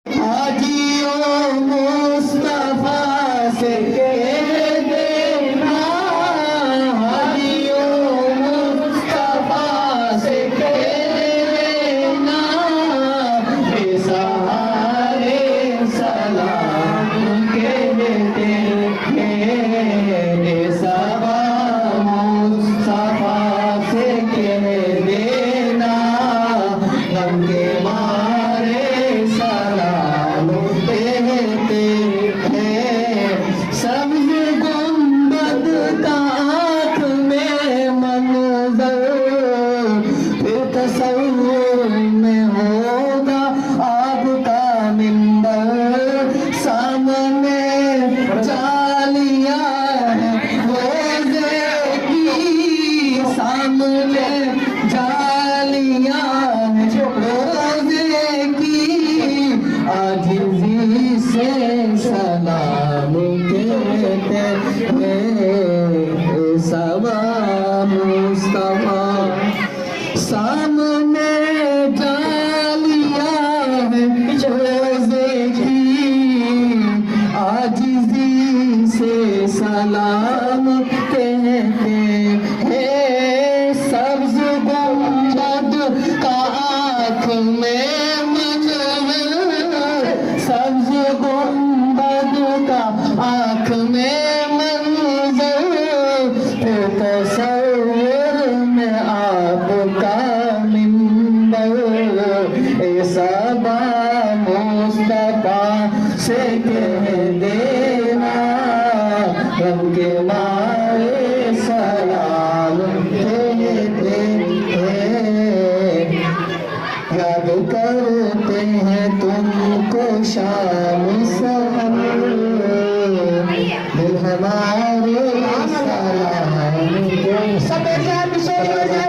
हाजियों मुस्तफा से कह देना, हाजियों मुस्तफा से कह देना, बेसहारे सलाम कहते हैं, बेसहारा मुस्तफा से कह देना, गम के मारे सलाम कहते हैं। सब्ज गुंबद का आँख में मंजर, फिर तसव्वुर में होगा आपका मिंबर, सामने जालियां हैं रोज़े की, सामने जालियां हैं रोज़े की, आजिज़ी से सलाम कहते हैं, सबा मुस्तफा। सामने जालियां हैं रोज़े की, आजिज़ी से सलाम कहते हैं। सब्ज़ गुंबद का आँख में मंजर, सब्ज़ गुंबद का आँख में मंजर, फिर तसव्वुर में आपका मिंबर, ए सबा मुस्तफा से कह देना, गम के मारे सलाम कहते हैं। याद करते हैं तुमको शाम सहर, दिल हमारे सलाम कहते हैं।